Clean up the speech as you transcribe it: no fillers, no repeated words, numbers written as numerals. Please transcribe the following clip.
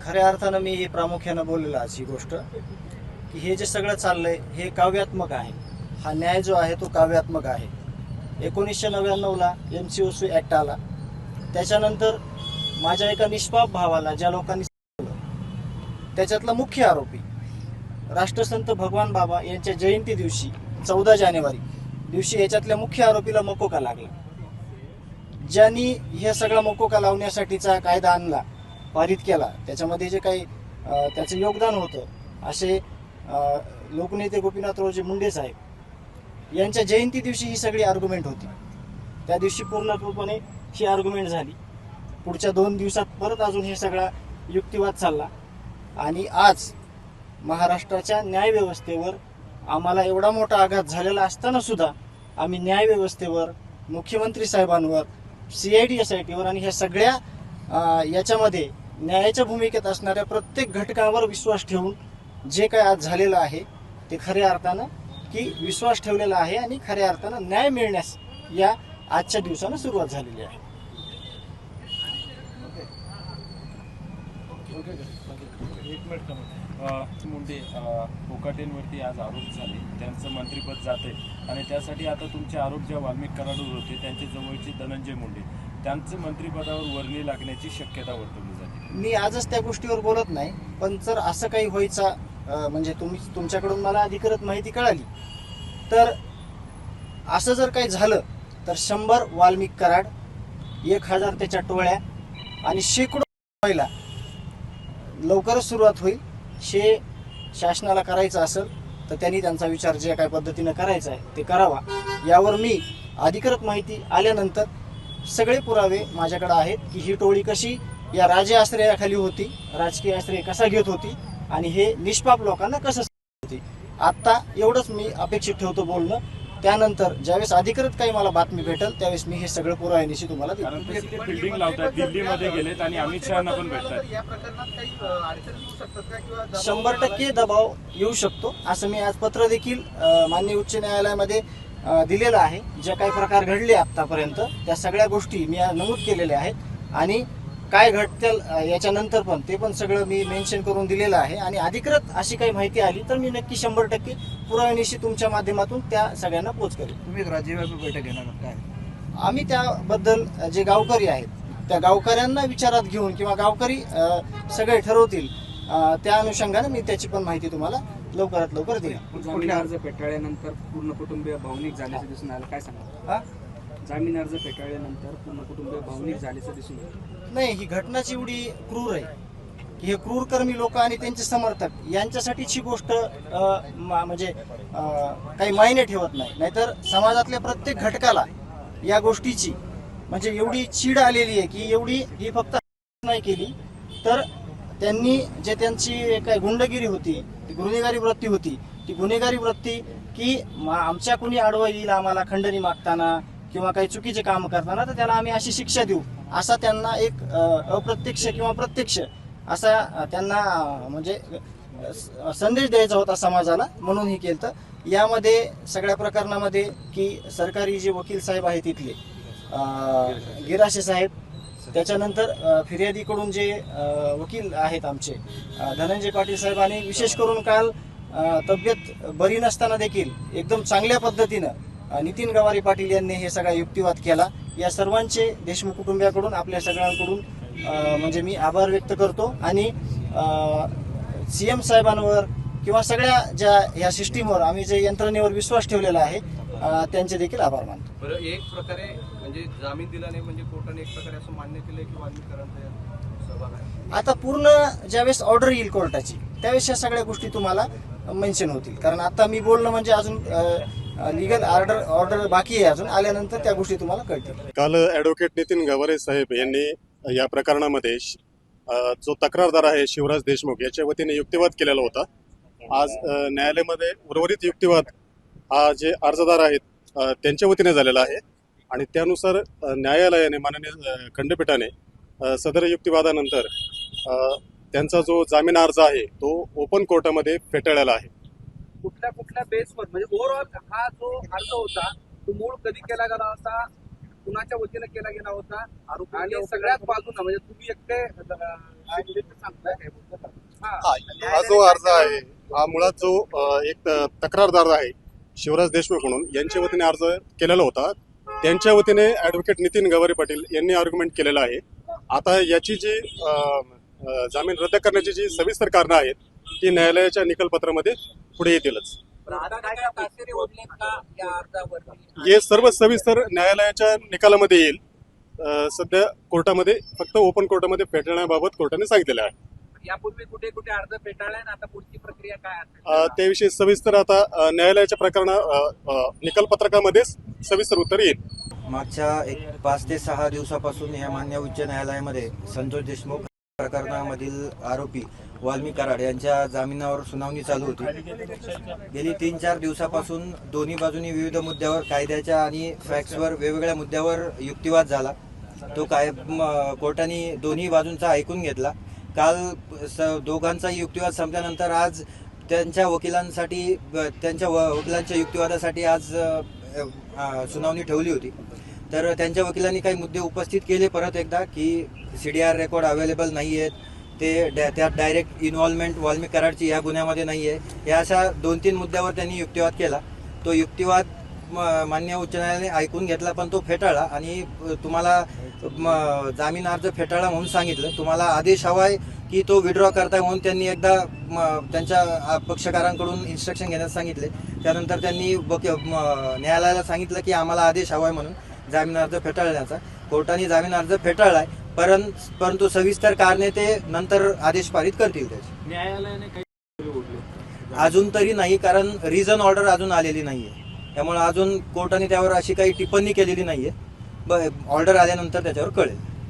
खऱ्या अर्थानं मी हे प्रामुख्यानं बोललेलं आज ही गोष्ट की हे जे सगळं चाललंय हे काव्यात्मक आहे. हा न्याय जो आहे तो काव्यात्मक आहे. 1999ला MCOC ऍक्ट आला. त्याच्यानंतर माझ्या एका निष्पाप भावाला ज्या लोकांनी त्याच्यातला मुख्य आरोपी राष्ट्रसंत भगवान बाबा यांच्या जयंती दिवशी 14 जानेवारी दिवशी याच्यातल्या मुख्य आरोपीला मकोका लागला. ज्यांनी हे सगळा मकोका लावण्यासाठीचा कायदा आणला, पारित केला, त्याच्यामध्ये जे काही त्याचं योगदान होतं असे लोकनेते गोपीनाथरावजी मुंडे साहेब यांच्या जयंती दिवशी ही सगळी आर्ग्युमेंट होती. त्या दिवशी पूर्णपणे ही आर्ग्युमेंट झाली. पुढच्या 2 दिवसात परत अजून हे सगळा युक्तिवाद चालला आणि आज महाराष्ट्राच्या न्यायव्यवस्थेवर आम्हाला एवढा मोठा आघात झालेला असताना सुद्धा आम्ही न्यायव्यवस्थेवर, मुख्यमंत्री साहेबांवर, CID SITवर आणि ह्या सगळ्या याच्यामध्ये न्यायाच्या भूमिकेत असणाऱ्या प्रत्येक घटकावर विश्वास ठेवून जे काय आज झालेलं आहे ते खऱ्या अर्थानं की विश्वास ठेवलेला आहे आणि खऱ्या अर्थानं न्याय मिळण्यास या आजच्या दिवसानं सुरुवात झालेली आहे. मुंडे कोकाटेंवरती आज आरोप झाले, त्यांचं मंत्रिपद जाते आणि त्यासाठी आता तुमचे आरोप ज्या वाल्मिक कराडवर होते त्यांचे जवळचे धनंजय मुंडे त्यांचं मंत्रिपदावर वर्णी लागण्याची शक्यता वर्तवली जाते. मी आजच त्या गोष्टीवर बोलत नाही, पण जर असं काही व्हायचं म्हणजे तुमच्याकडून मला अधिकृत माहिती कळाली तर असं जर काही झालं तर 100 वाल्मिक कराड, 1000 त्याच्या टोळ्या आणि शेकडो महिला लवकरच सुरुवात होईल. शासनाला करायचं असेल तर त्यांनी त्यांचा विचार जे काही पद्धतीनं करायचा आहे ते करावा. यावर मी अधिकृत माहिती आल्यानंतर सगळे पुरावे माझ्याकडे आहेत की ही टोळी कशी या राजे आश्रयाखाली होती, राजकीय आश्रय कसा घेत होती आणि हे निष्पाप लोकांना कसं होती. आत्ता एवढंच मी अपेक्षित ठेवतो बोलणं. त्यानंतर ज्यावेळेस अधिकृत काही मला बातमी भेटेल त्यावेळेस मी हे सगळं पुराव्यानिशी तुम्हाला देईन. फिल्डिंग लावतात, दिल्लीमध्ये गेलेत आणि अमित शहाना पण भेटतात. 100% दबाव येऊ शकतो असं मी आज पत्र देखील माननीय उच्च न्यायालयामध्ये दिलेलं आहे. जे काही प्रकार घडले आतापर्यंत त्या सगळ्या गोष्टी मी नमूद केलेल्या आहेत आणि काय घडतील याच्यानंतर पण ते पण सगळं मी मेन्शन करून दिलेलं आहे. आणि अधिकृत अशी काही माहिती आली तर मी नक्की 100% पुराव्यानिशी तुमच्या माध्यमातून त्या सगळ्यांना पोच करेन. तुम्ही राज्यव्यापी बैठक घेणार काय? आम्ही त्याबद्दल जे गावकरी आहेत त्या गावकऱ्यांना विचारात घेऊन किंवा गावकरी सगळे ठरवतील त्या अनुषंगाने मी त्याची पण माहिती तुम्हाला लवकरात लवकर देईन. जामीन अर्ज फेटाळल्यानंतर पूर्ण कुटुंबीय भावनिक झाल्याचं दिसून आलं, काय सांगा? जामीन अर्ज फेटाळल्यानंतर पूर्ण कुटुंबीय भावनिक झाल्याचं दिसून आलं. नाही, ही घटनाच एवढी क्रूर आहे की हे क्रूरकर्मी लोक आणि त्यांचे समर्थक यांच्यासाठीची गोष्ट म्हणजे काही मायने ठेवत नाही. नाहीतर समाजातल्या प्रत्येक घटकाला या गोष्टीची म्हणजे एवढी चीड आलेली आहे की एवढी ही फक्त नाही केली तर त्यांनी जे त्यांची काय गुंडगिरी होती, ती गुन्हेगारी वृत्ती होती, ती गुन्हेगारी वृत्ती की आमच्या कुणी आडवं येईल आम्हाला खंडणी मागताना किंवा काही चुकीचे काम करताना तर त्याला आम्ही अशी शिक्षा देऊ असा त्यांना एक अप्रत्यक्ष किंवा प्रत्यक्ष असा त्यांना म्हणजे संदेश द्यायचा होता समाजाला, म्हणून हे केलं. यामध्ये सगळ्या प्रकरणामध्ये की सरकारी जे वकील साहेब आहेत इथले गिराशे साहेब, त्याच्यानंतर फिर्यादीकडून जे वकील आहेत आमचे धनंजय पाटील साहेबांनी विशेष करून काल तब्येत बरी नसताना देखील एकदम चांगल्या पद्धतीनं नितीन गवारी पाटील यांनी हे सगळा युक्तिवाद केला. या सर्वांचे देशमुख कुटुंबियाकडून आपल्या सगळ्यांकडून म्हणजे मी आभार व्यक्त करतो आणि CM साहेबांवर किंवा सगळ्या ज्या या सिस्टीमवर आम्ही जे यंत्रणेवर विश्वास ठेवलेला आहे त्यांचे देखील आभार मानतो. बरं, एक प्रकारे म्हणजे जामीन दिला नाही म्हणजे कोर्टाने एक प्रकारे असं मान्य केलंय की वाल्मिकरांचा सहभाग आहे. आता पूर्ण ज्यावेळेस ऑर्डर येईल कोर्टाची त्यावेळेस या सगळ्या गोष्टी तुम्हाला मेन्शन होतील. कारण आता मी बोलणं म्हणजे अजून लिगल ऑर्डर बाकी आहे, अजून आल्यानंतर त्या गोष्टी तुम्हाला कळतील. काल ॲडव्होकेट नितीन गवारे साहेब यांनी या प्रकरणामध्ये जो तक्रारदार आहे शिवराज देशमुख याच्या वतीने युक्तिवाद केलेला होता. आज न्यायालयामध्ये उर्वरित युक्तिवाद हा जे अर्जदार आहेत त्यांच्या वतीने झालेला आहे आणि त्यानुसार न्यायालयाने माननीय खंडपीठाने सदर युक्तिवादानंतर त्यांचा जो जामीन अर्ज आहे तो ओपन कोर्टामध्ये फेटाळलेला आहे. कुठल्या बेसवर म्हणजे ओव्हरऑल हा जो अर्ज होता तो मूळ कधी केला गेला होता कुणाच्या वतीनं केला गेला होता आणि सगळ्याच बाजूना म्हणजे तुम्ही एकटे सांगताय हा जो अर्ज आहे हा मुळात जो एक तक्रारदार आहे शिवराज देशमुख म्हणून यांच्या वतीने अर्ज केलेला होता. त्यांच्या वतीने ऍडव्होकेट नितीन गवारे पाटील यांनी आर्ग्युमेंट केलेला आहे. आता याची जी जामीन रद्द करण्याची जी सविस्तर कारणं आहेत ती न्यायालयाच्या निकालपत्रामध्ये पुढे येतीलच. हे सर्व सविस्तर न्यायालयाच्या निकालामध्ये येईल. सध्या कोर्टामध्ये फक्त ओपन कोर्टामध्ये फेटाळण्याबाबत कोर्टाने सांगितलेलं आहे. यापूर्वी कुठे कुठे अर्ज फेटाळलाय आणि आता पुढची प्रक्रिया काय असेल त्याविषयी सविस्तर आता न्यायालयाच्या निकालपत्रकामध्ये सविस्तर उत्तर येईल. मागच्या 5 ते 6 दिवसापासून या मान्य उच्च न्यायालयामध्ये संतोष देशमुख प्रकरणामधील आरोपी वाल्मिक कराड यांच्या जामिनावर सुनावणी चालू होती. गेली 3-4 दिवसापासून दोन्ही बाजूनी विविध मुद्द्यावर कायद्याच्या आणि फॅक्ट्सवर वेगवेगळ्या मुद्द्यावर युक्तिवाद झाला. तो कोर्टाने दोन्ही बाजूंचा ऐकून घेतला. काल दोघांचा युक्तिवाद संपल्यानंतर आज त्यांच्या वकिलांच्या युक्तिवादासाठी आज सुनावणी ठेवली होती. तर त्यांच्या वकिलांनी काही मुद्दे उपस्थित केले परत एकदा की CDR रेकॉर्ड अवेलेबल नाही आहेत, त्यात डायरेक्ट इन्व्हॉल्वमेंट वाल्मिक कराडची या गुन्ह्यामध्ये नाही आहे. या अशा 2-3 मुद्द्यावर त्यांनी युक्तिवाद केला. तो युक्तिवाद मान्य उच्च न्यायालयाने ऐकून घेतला पण तो फेटाळला आणि तुम्हाला जामीन अर्ज फेटाळला म्हणून सांगितलं. तुम्हाला आदेश हवाय की तो विड्रॉ करताय म्हणून त्यांनी एकदा त्यांच्या पक्षकारांकडून इन्स्ट्रक्शन घेण्यास सांगितले. त्यानंतर त्यांनी न्यायालयाला सांगितलं की आम्हाला आदेश हवाय म्हणून जामीन अर्ज फेटाळण्याचा. कोर्टाने जामीन अर्ज फेटाळलाय परंतु सविस्तर कारणे ते नंतर आदेश पारित करतील. त्याचे न्यायालयाने काही अजून तरी नाही, कारण रिझन ऑर्डर अजून आलेली नाहीये. त्यामुळे अजून कोर्टाने त्यावर अशी काही टिप्पणी केलेली नाहीये. ऑर्डर आल्यानंतर त्याच्यावर कळेल.